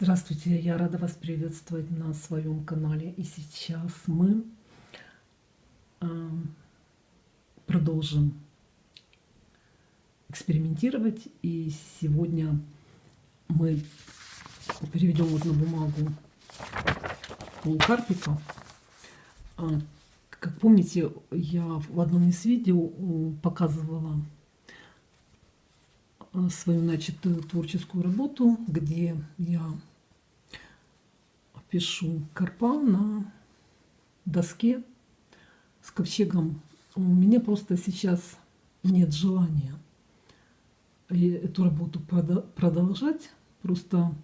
Здравствуйте, я рада вас приветствовать на своем канале. И сейчас мы продолжим экспериментировать. И сегодня мы переведем вот на бумагу полукарпика. Как помните, я в одном из видео показывала свою начатую творческую работу, где я пишу карпа на доске с ковчегом. У меня просто сейчас нет желания эту работу продолжать, просто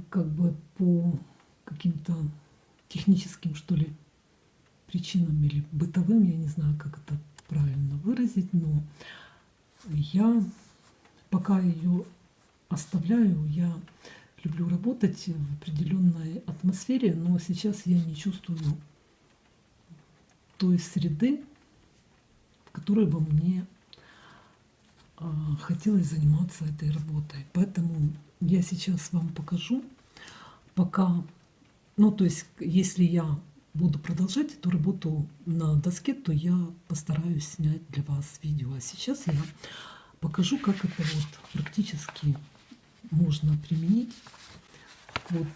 как бы по каким-то техническим, что ли, причинам или бытовым, я не знаю, как это правильно выразить, но я пока ее оставляю. Я люблю работать в определенной атмосфере, но сейчас я не чувствую той среды, в которой бы мне хотелось заниматься этой работой. Поэтому я сейчас вам покажу, пока, то есть, если я буду продолжать эту работу на доске, то я постараюсь снять для вас видео. А сейчас я покажу, как это вот практически можно применить. Вот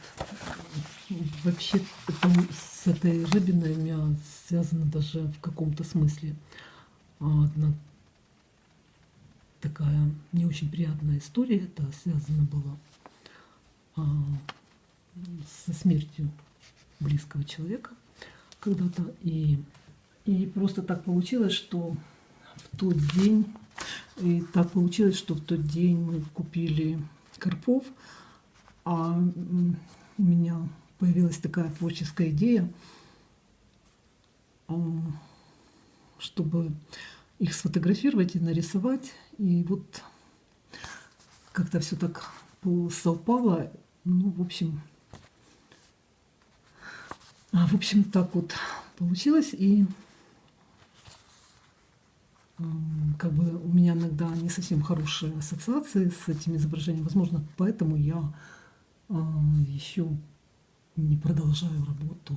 вообще с этой рыбиной у меня связана даже в каком-то смысле одна такая не очень приятная история. Это связано было со смертью близкого человека когда-то. И просто так получилось, что в тот день мы купили карпов, а у меня появилась такая творческая идея, чтобы их сфотографировать и нарисовать. И вот как-то все так совпало. В общем, так вот получилось. И как бы у меня иногда не совсем хорошие ассоциации с этим изображением. Возможно, поэтому я еще не продолжаю работу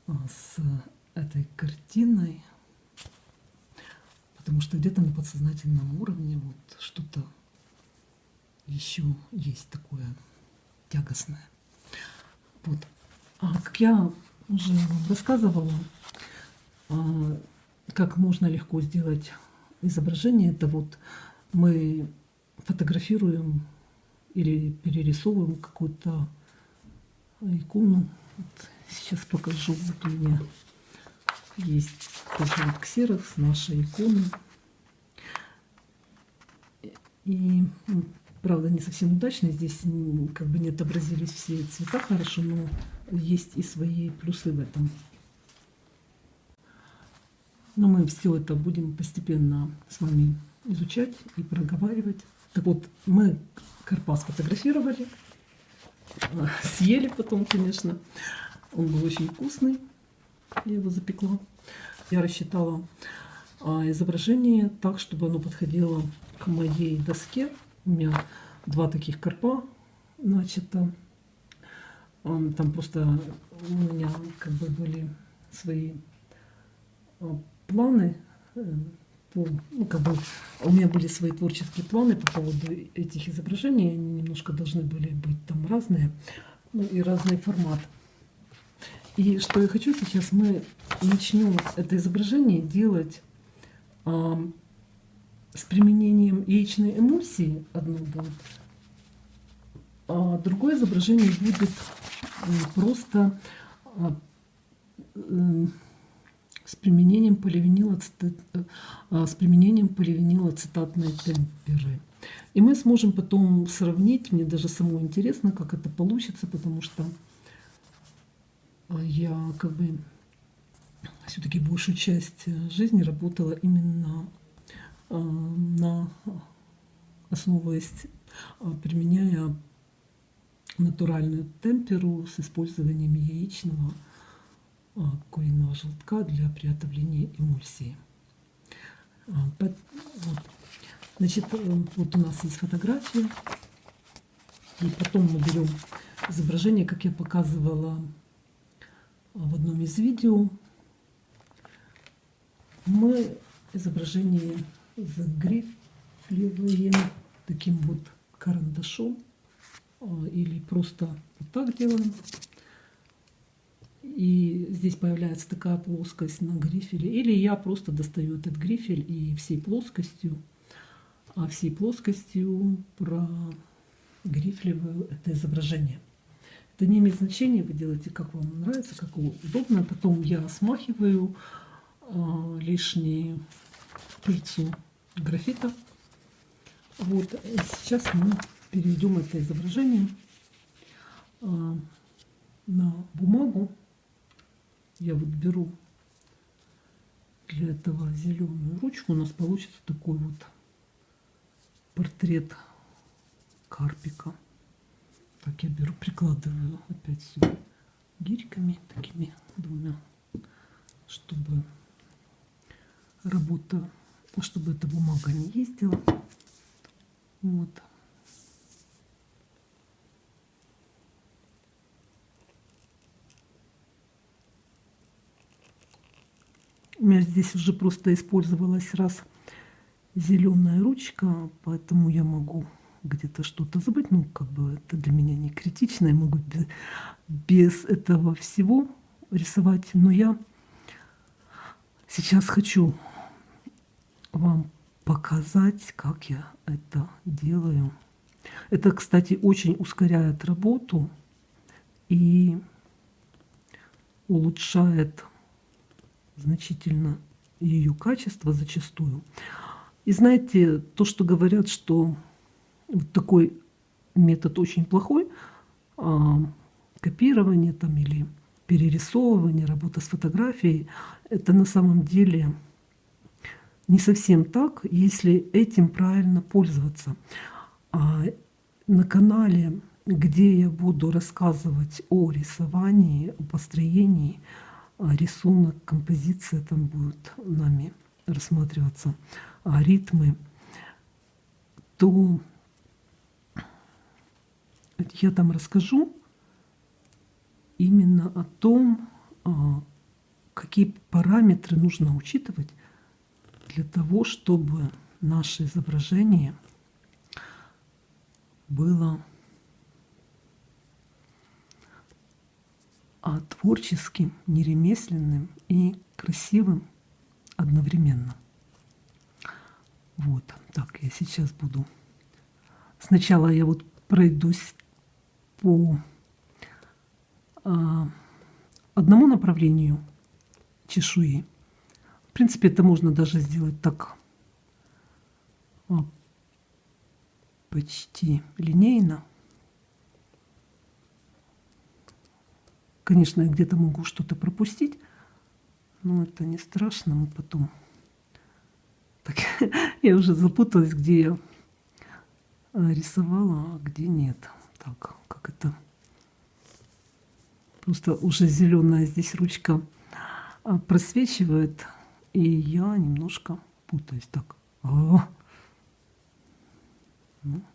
с этой картиной, потому что где-то на подсознательном уровне вот что-то еще есть такое тягостное. Вот. Как я уже вам рассказывала, как можно легко сделать изображение, это вот мы фотографируем или перерисовываем какую-то икону. Вот сейчас покажу. Вот у меня есть тоже вот ксерокс нашей иконы. И правда не совсем удачно. Здесь как бы не отобразились все цвета хорошо, но есть и свои плюсы в этом. Но мы все это будем постепенно с вами изучать и проговаривать. Так вот, мы карпа сфотографировали, съели потом, конечно. Он был очень вкусный, я его запекла. Я рассчитала изображение так, чтобы оно подходило к моей доске. У меня два таких карпа начато. Там просто у меня как бы были свои планы, как бы у меня были свои творческие планы по поводу этих изображений. Они немножко должны были быть там разные, и разный формат. И что я хочу сейчас, мы начнем это изображение делать с применением яичной эмульсии одно будет, а другое изображение будет просто с применением поливинилоцетатной темперы. И мы сможем потом сравнить. Мне даже самому интересно, как это получится, потому что я как бы все-таки большую часть жизни работала именно основываясь, применяя натуральную темперу с использованием яичного куриного желтка для приготовления эмульсии. Вот. Значит, вот у нас есть фотография. И потом мы берем изображение, как я показывала в одном из видео. Мы изображение загрифливаем таким вот карандашом или просто вот так делаем. И здесь появляется такая плоскость на грифеле. Или я просто достаю этот грифель и всей плоскостью прогрифливаю это изображение. Это не имеет значения, вы делаете, как вам нравится, как удобно. Потом я смахиваю лишнюю пыльцу графита. Вот. И сейчас мы перейдем это изображение на бумагу. Я вот беру для этого зеленую ручку. У нас получится такой вот портрет карпика. Так, я беру, прикладываю опять сюда гирьками такими двумя, чтобы работа, чтобы эта бумага не ездила. Вот. У меня здесь уже просто использовалась раз зеленая ручка, поэтому я могу где-то что-то забыть. Ну, как бы это для меня не критично, я могу без этого всего рисовать. Но я сейчас хочу вам показать, как я это делаю. Это, кстати, очень ускоряет работу и улучшает значительно ее качество зачастую. И знаете, то, что говорят, что вот такой метод очень плохой, копирование там или перерисовывание, работа с фотографией, это на самом деле не совсем так, если этим правильно пользоваться. На канале, где я буду рассказывать о рисовании, о построении, рисунок, композиция там будет нами рассматриваться, ритмы, то я там расскажу именно о том, какие параметры нужно учитывать для того, чтобы наше изображение было творческим, неремесленным и красивым одновременно. Вот, так, я сейчас буду... Сначала я вот пройдусь по одному направлению чешуи. В принципе, это можно даже сделать так почти линейно. Конечно, я где-то могу что-то пропустить, но это не страшно. Мы потом... Так, я уже запуталась, где я рисовала, а где нет. Так, как это... Просто уже зеленая здесь ручка просвечивает, и я немножко путаюсь. Так, ну,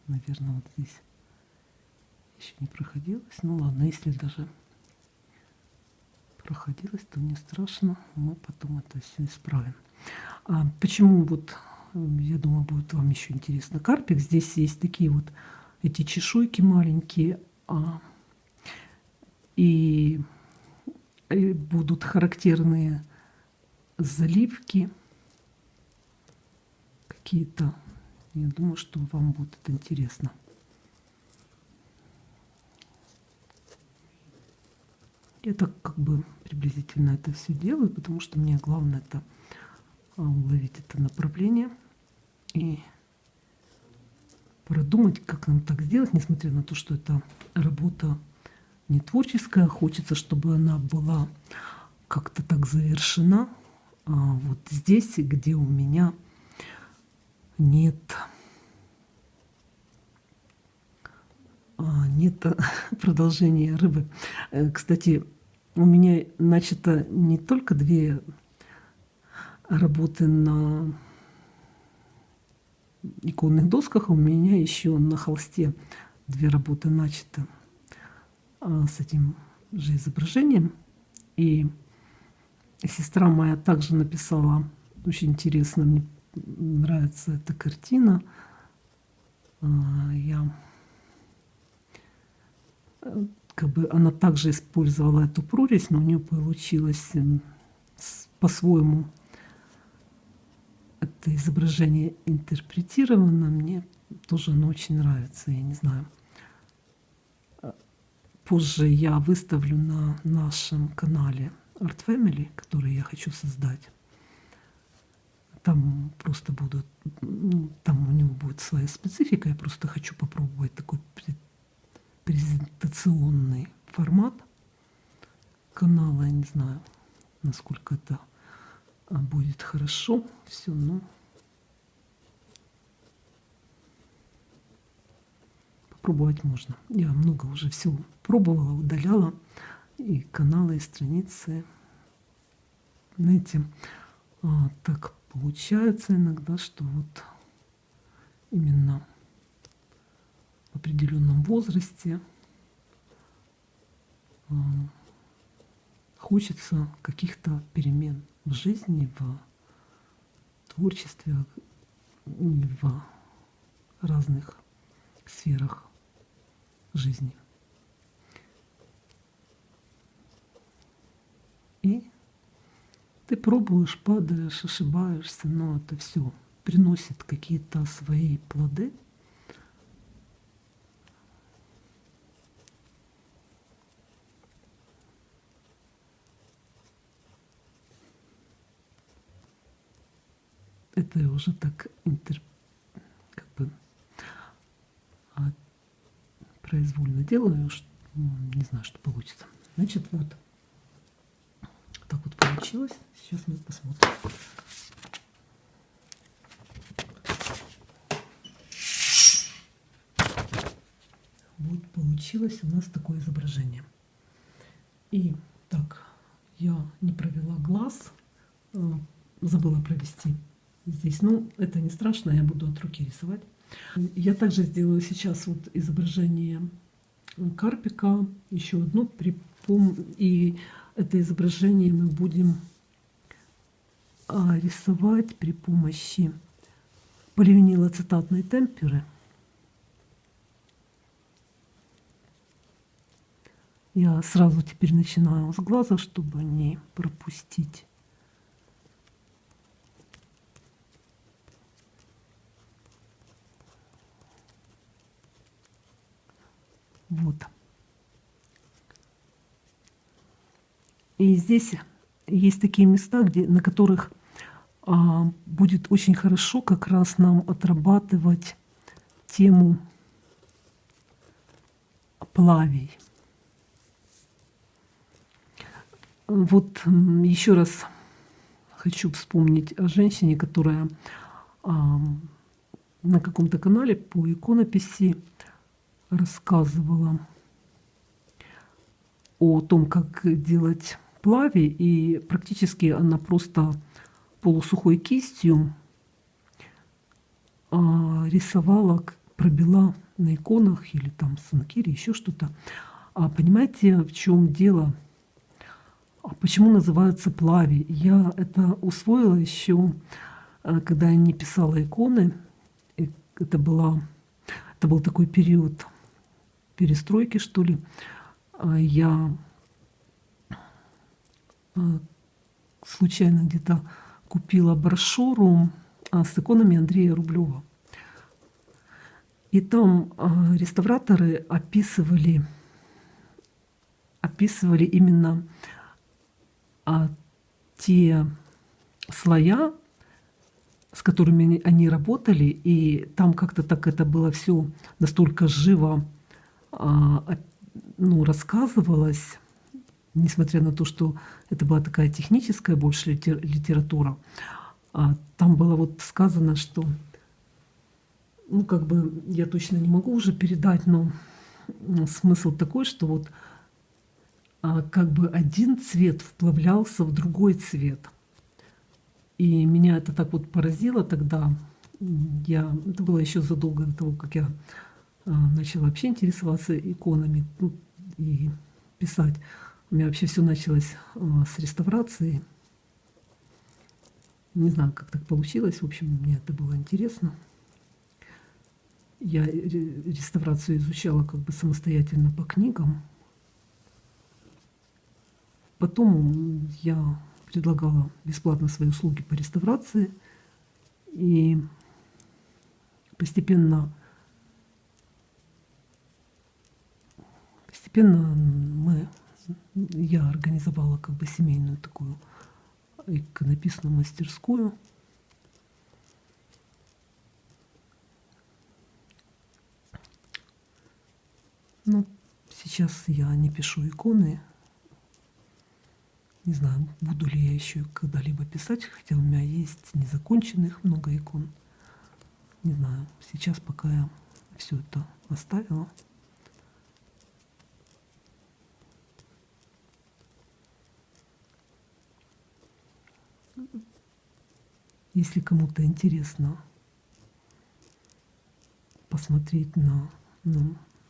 наверное, вот здесь еще не проходилось. Ну ладно, если даже проходилось, то не страшно, мы потом это все исправим. Почему вот, я думаю, будет вам еще интересно, карпик. Здесь есть такие вот эти чешуйки маленькие, и будут характерные заливки какие-то. Я думаю, что вам будет это интересно. Я так как бы приблизительно это все делаю, потому что мне главное это уловить это направление и продумать, как нам так сделать, несмотря на то, что это работа не творческая. Хочется, чтобы она была как-то так завершена. Вот здесь, где у меня нет продолжения рыбы. Кстати, у меня начато не только 2 работы на иконных досках, у меня еще на холсте 2 работы начаты с этим же изображением. И сестра моя также написала, очень интересно, мне нравится эта картина. Как бы она также использовала эту прорезь, но у нее получилось по-своему это изображение интерпретировано. Мне тоже оно очень нравится, я не знаю. Позже я выставлю на нашем канале Art Family, который я хочу создать. Там просто будут, там у него будет своя специфика. Я просто хочу попробовать такой презентационный формат канала. Я не знаю, насколько это будет хорошо все, но попробовать можно. Я много уже всего пробовала, удаляла и каналы, и страницы. Знаете, так получается иногда, что вот именно в определенном возрасте хочется каких-то перемен в жизни, в творчестве, в разных сферах жизни. И ты пробуешь, падаешь, ошибаешься, но это все приносит какие-то свои плоды. Это я уже так произвольно делаю, не знаю, что получится. Значит, вот так вот получилось. Сейчас мы посмотрим. Вот получилось у нас такое изображение. И так, я не провела глаз, забыла провести здесь. Ну, это не страшно, я буду от руки рисовать. Я также сделаю сейчас вот изображение карпика, еще одно, и это изображение мы будем рисовать при помощи поливинилоацетатной темперы. Я сразу теперь начинаю с глаза, чтобы не пропустить. Вот. И здесь есть такие места, на которых будет очень хорошо как раз нам отрабатывать тему плавий. Вот еще раз хочу вспомнить о женщине, которая на каком-то канале по иконописи рассказывала о том, как делать плави, и практически она просто полусухой кистью рисовала, пробила на иконах или там санкири, еще что-то. Понимаете, в чем дело? Почему называются плави? Я это усвоила еще, когда я не писала иконы. Это был такой период перестройки, что ли. Я случайно где-то купила брошюру с иконами Андрея Рублева. И там реставраторы описывали именно те слоя, с которыми они работали, и там как-то так это было все настолько живо рассказывалось, несмотря на то, что это была такая техническая больше литература. Там было вот сказано, что, я точно не могу уже передать, но смысл такой, что вот один цвет вплавлялся в другой цвет. И меня это так вот поразило тогда. Это было еще задолго до того, как я начала вообще интересоваться иконами, ну, и писать. У меня вообще все началось с реставрации. Не знаю, как так получилось. В общем, мне это было интересно. Я реставрацию изучала как бы самостоятельно по книгам. Потом я предлагала бесплатно свои услуги по реставрации. И постепенно я организовала как бы семейную такую иконописную мастерскую. Ну, сейчас я не пишу иконы. Не знаю, буду ли я еще когда-либо писать, хотя у меня есть незаконченных много икон. Не знаю, сейчас пока я все это оставила. Если кому-то интересно посмотреть на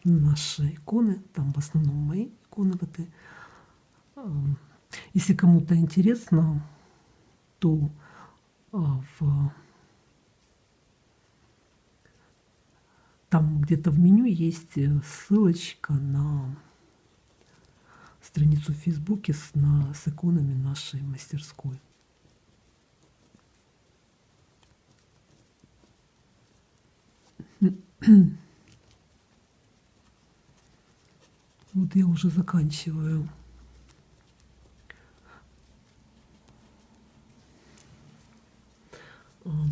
наши иконы, там в основном мои иконы в этой. Если кому-то интересно, то там где-то в меню есть ссылочка на страницу в Фейсбуке с иконами нашей мастерской. Вот я уже заканчиваю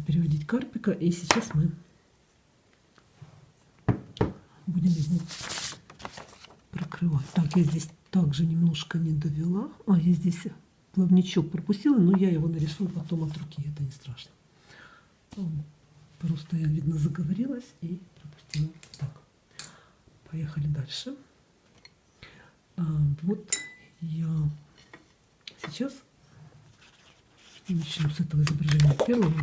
переводить карпика, и сейчас мы будем его прокрывать. Так, я здесь также немножко не довела. Я здесь плавничок пропустила, но я его нарисую потом от руки, это не страшно. Просто я, видно, заговорилась и пропустила. Так, поехали дальше. Вот я сейчас начну с этого изображения первого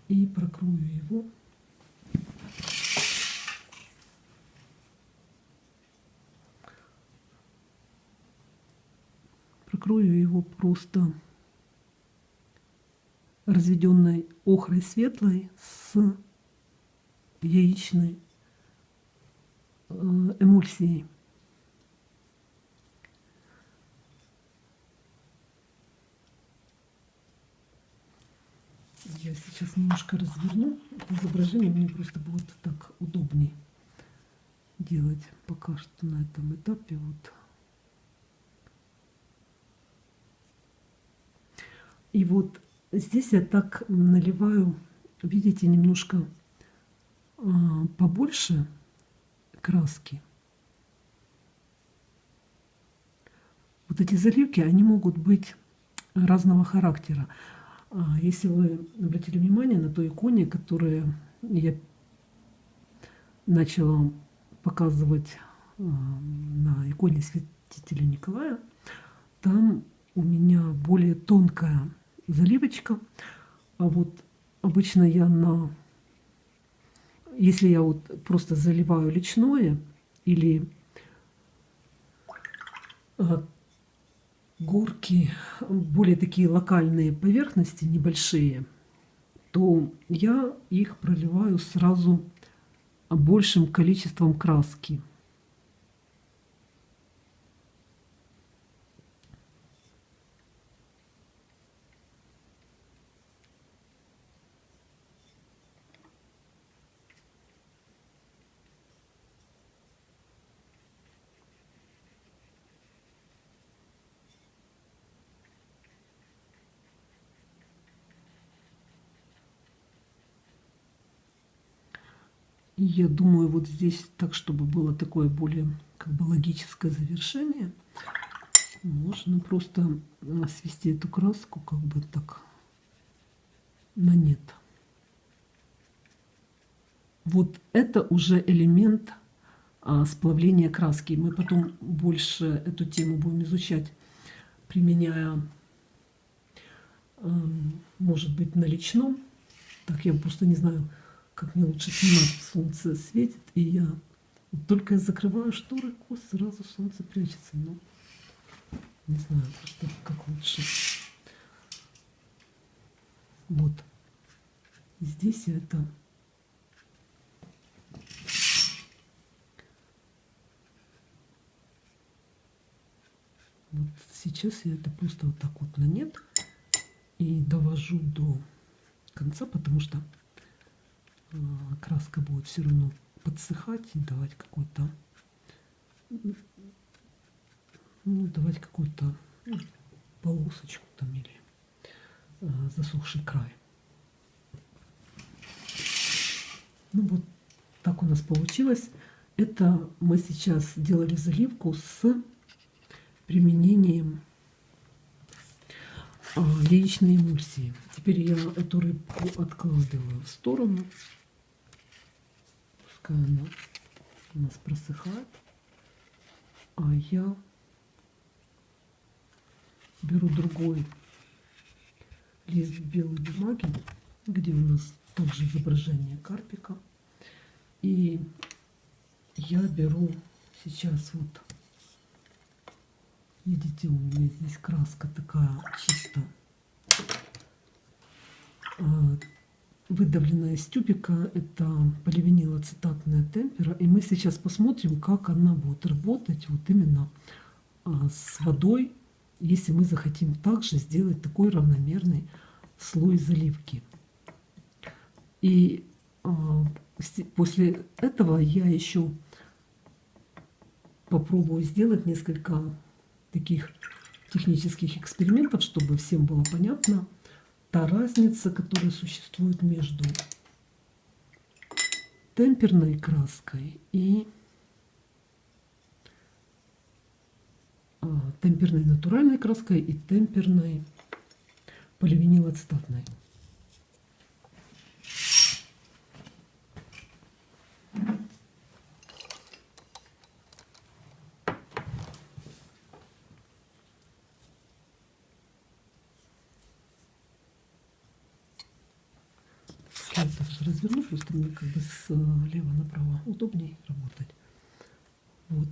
и прокрою его. Прокрою его просто разведенной охрой светлой с яичной эмульсией. Я сейчас немножко разверну это изображение, мне просто будет так удобнее делать пока что на этом этапе. Вот. И вот здесь я так наливаю, видите, немножко побольше краски. Вот эти заливки, они могут быть разного характера. Если вы обратили внимание на той иконе, которую я начала показывать на иконе святителя Николая, там у меня более тонкая заливочка. А вот обычно если я вот просто заливаю личное или горки, более такие локальные поверхности, небольшие, то я их проливаю сразу большим количеством краски. И я думаю, вот здесь так, чтобы было такое более как бы логическое завершение, можно просто свести эту краску как бы так на нет. Вот это уже элемент сплавления краски. Мы потом больше эту тему будем изучать, применяя, может быть, на личном. Так, я просто не знаю, как мне лучше снимать, солнце светит, и я вот только закрываю шторы, сразу солнце прячется. Ну, не знаю, просто как лучше. Вот. Здесь я это... Вот сейчас я это просто вот так вот на нет и довожу до конца, потому что краска будет все равно подсыхать и давать какой-то, ну, давать какую-то полосочку там или засохший край. Ну вот так у нас получилось. Это мы сейчас делали заливку с применением яичной эмульсии. Теперь я эту рыбку откладываю в сторону. Пускай она у нас просыхает. А я беру другой лист белой бумаги, где у нас также изображение карпика. И я беру сейчас вот, видите, у меня здесь краска такая чисто выдавленная из тюбика. Это поливинилацетатная темпера. И мы сейчас посмотрим, как она будет работать вот именно с водой, если мы захотим также сделать такой равномерный слой заливки. И после этого я еще попробую сделать несколько таких технических экспериментов, чтобы всем было понятно та разница, которая существует между темперной краской и темперной натуральной краской и темперной поливинилацетатной. Я также разверну, просто мне как бы слева направо удобнее работать. Вот.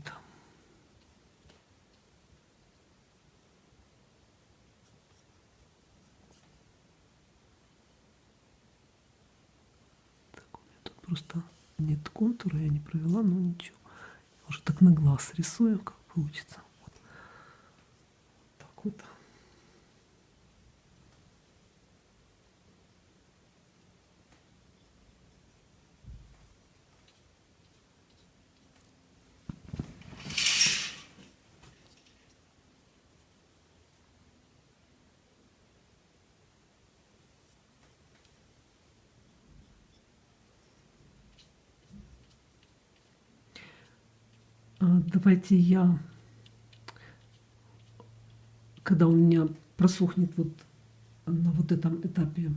Так, у меня тут просто нет контура, я не провела, но ничего. Я уже так на глаз рисую, как получится. Вот. Так вот. Давайте я, когда у меня просохнет вот на вот этом этапе,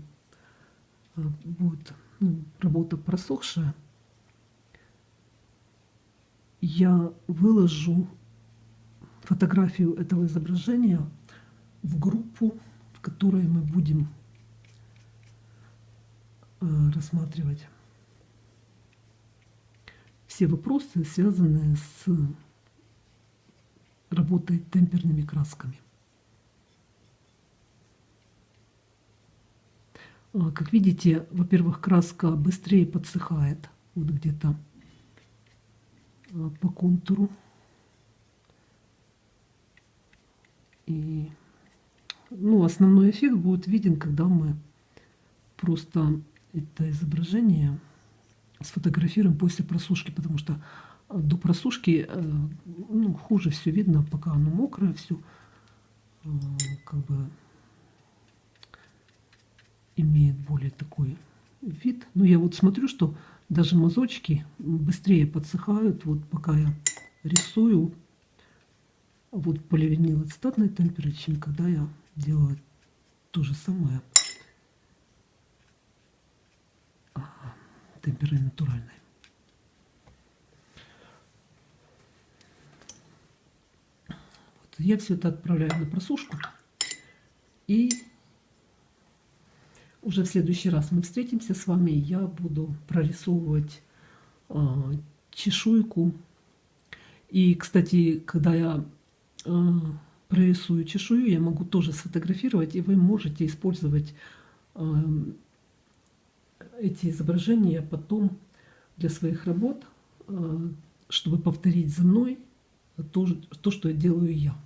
будет работа просохшая, я выложу фотографию этого изображения в группу, в которой мы будем рассматривать все вопросы, связанные с работой темперными красками. Как видите, во-первых, краска быстрее подсыхает, вот где-то по контуру. И основной эффект будет виден, когда мы просто это изображение сфотографируем после просушки, потому что до просушки хуже все видно, пока оно мокрое, все как бы имеет более такой вид. Но я вот смотрю, что даже мазочки быстрее подсыхают, вот пока я рисую вот поливинилацетатной темперой, чем когда я делаю то же самое темперой натуральной. Вот, я все это отправляю на просушку. И уже в следующий раз мы встретимся с вами, я буду прорисовывать чешуйку. И, кстати, когда я прорисую чешую, я могу тоже сфотографировать, и вы можете использовать эти изображения потом для своих работ, чтобы повторить за мной то, что я делаю я.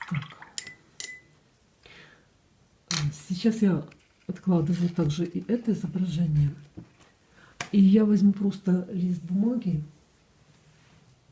Так. Сейчас я откладываю также и это изображение. И я возьму просто лист бумаги